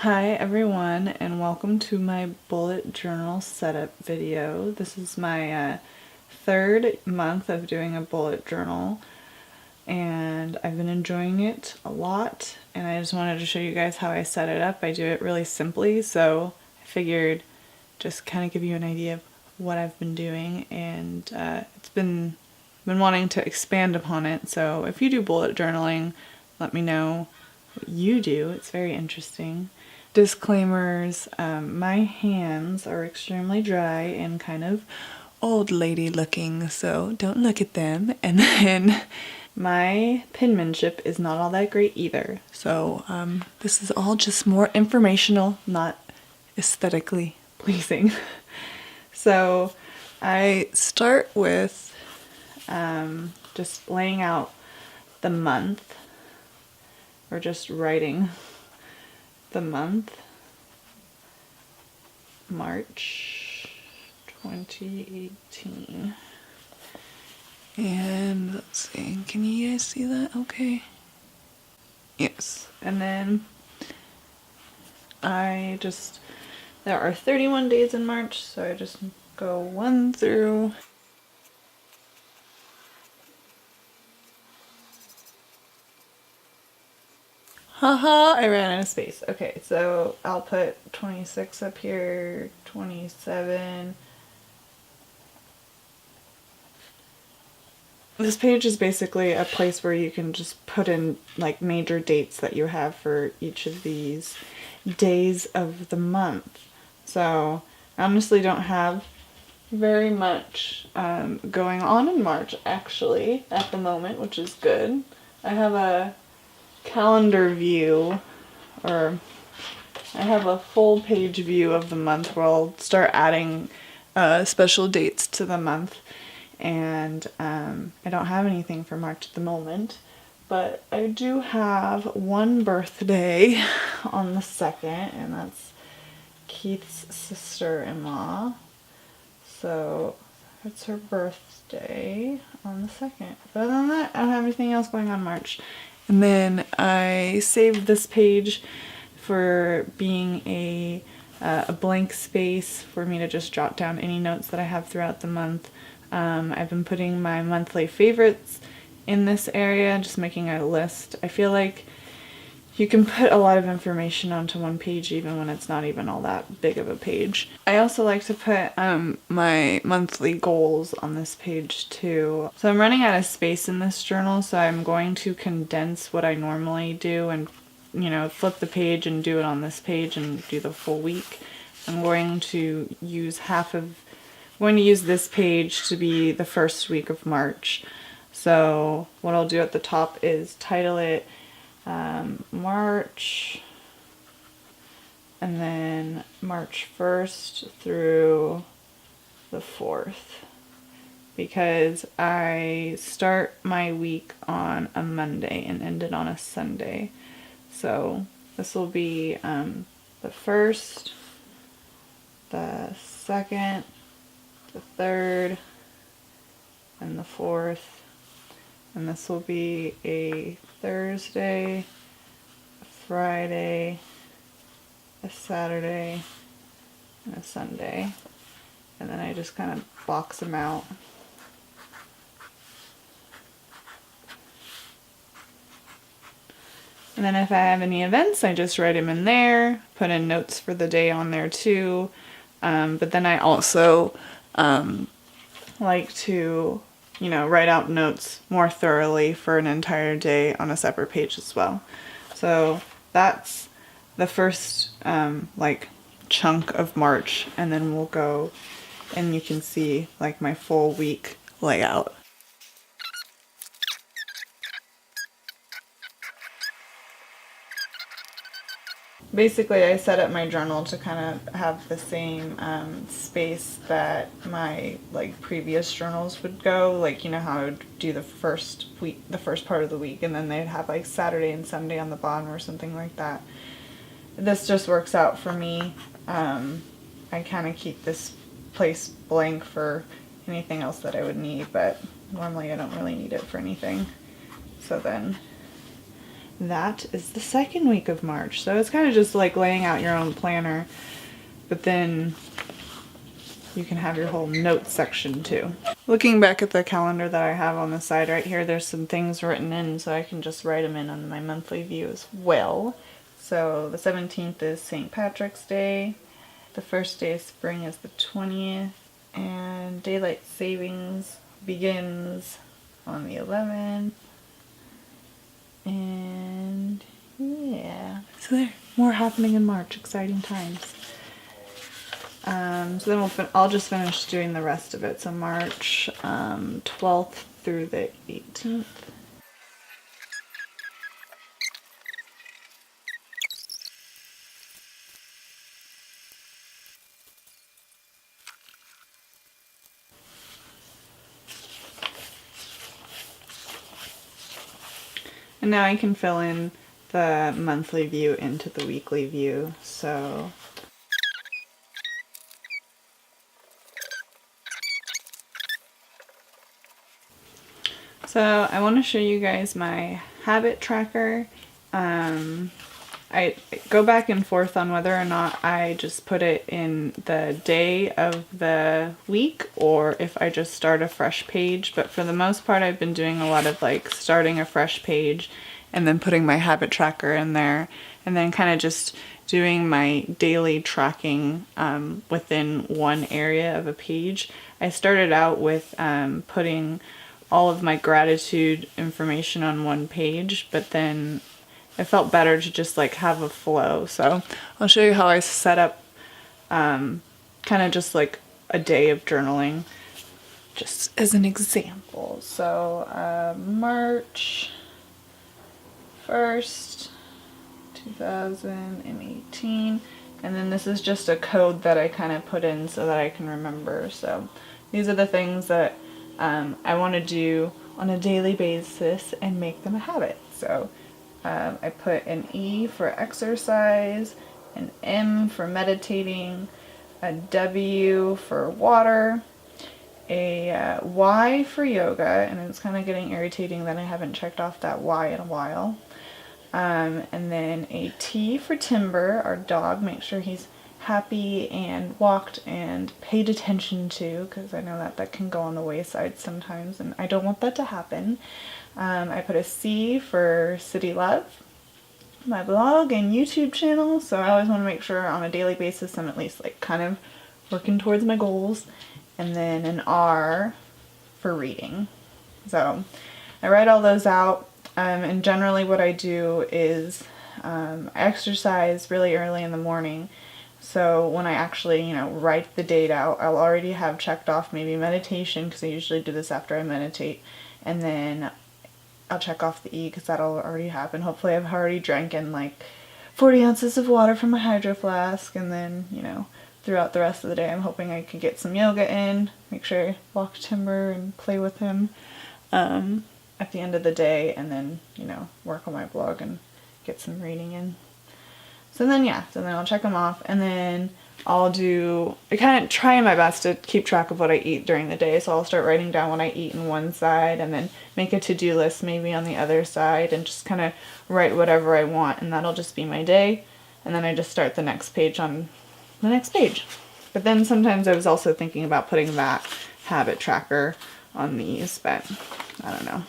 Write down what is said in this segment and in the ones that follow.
Hi everyone, and welcome to my bullet journal setup video. This is my third month of doing a bullet journal, and I've been enjoying it a lot, and I just wanted to show you guys how I set it up. I do it really simply, so I figured just kind of give you an idea of what I've been doing, and it's been wanting to expand upon it. So if you do bullet journaling, let me know what you do. It's very interesting. Disclaimers, my hands are extremely dry and kind of old lady looking, so don't look at them. And then my penmanship is not all that great either. So this is all just more informational, not aesthetically pleasing. So I start with just laying out the month, or just writing the month, March 2018. And let's see, can you guys see that okay? Yes. And then there are 31 days in March, so I just go 1 through haha, I ran out of space. Okay, so I'll put 26 up here, 27. This page is basically a place where you can just put in like major dates that you have for each of these days of the month. So I honestly don't have very much going on in March actually at the moment, which is good. I have a calendar view, or I have a full page view of the month where I'll start adding special dates to the month, and I don't have anything for March at the moment, but I do have one birthday on the 2nd, and that's Keith's sister-in-law, so it's her birthday on the 2nd. But other than that, I don't have anything else going on in March. And then I saved this page for being a blank space for me to just jot down any notes that I have throughout the month. I've been putting my monthly favorites in this area, just making a list. I feel like you can put a lot of information onto one page even when it's not even all that big of a page. I also like to put my monthly goals on this page too. So I'm running out of space in this journal, so I'm going to condense what I normally do and, you know, flip the page and do it on this page and do the full week. I'm going to use this page to be the first week of March. So what I'll do at the top is title it March, and then March 1st through the 4th, because I start my week on a Monday and end it on a Sunday. So this will be the 1st, the 2nd, the 3rd, and the 4th. And this will be a Thursday, a Friday, a Saturday, and a Sunday. And then I just kind of box them out. And then if I have any events, I just write them in there, put in notes for the day on there too. But then I also like to, you know, write out notes more thoroughly for an entire day on a separate page as well. So that's the first like chunk of March, and then we'll go and you can see like my full week layout. Basically, I set up my journal to kind of have the same space that my like previous journals would go. Like, you know how I would do the first part of the week, and then they'd have like Saturday and Sunday on the bottom or something like that. This just works out for me. I kind of keep this place blank for anything else that I would need, but normally I don't really need it for anything. So then that is the second week of March. So it's kind of just like laying out your own planner, but then you can have your whole notes section too. Looking back at the calendar that I have on the side right here, there's some things written in, so I can just write them in on my monthly view as well. So the 17th is St. Patrick's Day. The first day of spring is the 20th, and daylight savings begins on the 11th. And yeah, so there, more happening in March, exciting times. So then I'll just finish doing the rest of it. So March 12th through the 18th. And now I can fill in the monthly view into the weekly view. So I want to show you guys my habit tracker. I go back and forth on whether or not I just put it in the day of the week or if I just start a fresh page, but for the most part I've been doing a lot of like starting a fresh page and then putting my habit tracker in there and then kind of just doing my daily tracking within one area of a page. I started out with putting all of my gratitude information on one page, but then it felt better to just like have a flow. So I'll show you how I set up kind of just like a day of journaling just as an example. So March 1st, 2018, and then this is just a code that I kind of put in so that I can remember. So these are the things that I want to do on a daily basis and make them a habit. So I put an E for exercise, an M for meditating, a W for water, a Y for yoga, and it's kind of getting irritating that I haven't checked off that Y in a while, and then a T for Timber, our dog, make sure he's happy and walked and paid attention to, because I know that can go on the wayside sometimes and I don't want that to happen. I put a C for City Love, my blog and YouTube channel, so I always want to make sure on a daily basis I'm at least like kind of working towards my goals. And then an R for reading. So I write all those out, and generally what I do is I exercise really early in the morning. So when I actually, write the date out, I'll already have checked off maybe meditation, because I usually do this after I meditate, and then I'll check off the E because that'll already happen. Hopefully I've already drank in like 40 ounces of water from my hydro flask, and then, throughout the rest of the day I'm hoping I could get some yoga in, make sure I walk Timber and play with him at the end of the day, and then, work on my blog and get some reading in. So then I'll check them off, and then I kind of try my best to keep track of what I eat during the day, so I'll start writing down what I eat on one side, and then make a to-do list maybe on the other side, and just kind of write whatever I want, and that'll just be my day, and then I just start the next page on the next page. But then sometimes I was also thinking about putting that habit tracker on these, but I don't know.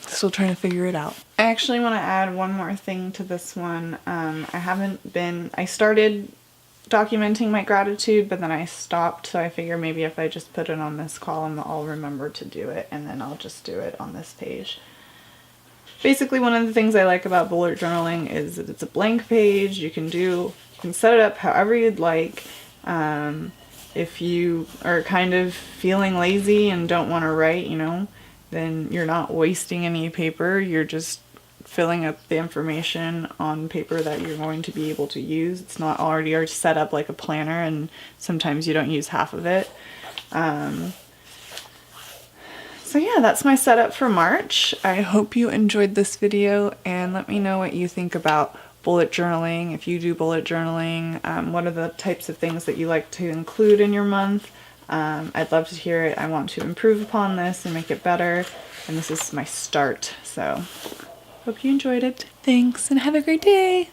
Still trying to figure it out. I actually want to add one more thing to this one. I started documenting my gratitude, but then I stopped, so I figure maybe if I just put it on this column, I'll remember to do it, and then I'll just do it on this page. Basically, one of the things I like about bullet journaling is that it's a blank page. You can set it up however you'd like. If you are kind of feeling lazy and don't want to write, then you're not wasting any paper. You're just filling up the information on paper that you're going to be able to use. It's not already set up like a planner, and sometimes you don't use half of it. So yeah, that's my setup for March. I hope you enjoyed this video, and let me know what you think about bullet journaling. If you do bullet journaling, what are the types of things that you like to include in your month? I'd love to hear it. I want to improve upon this and make it better, and this is my start. So Hope you enjoyed it. Thanks, and have a great day.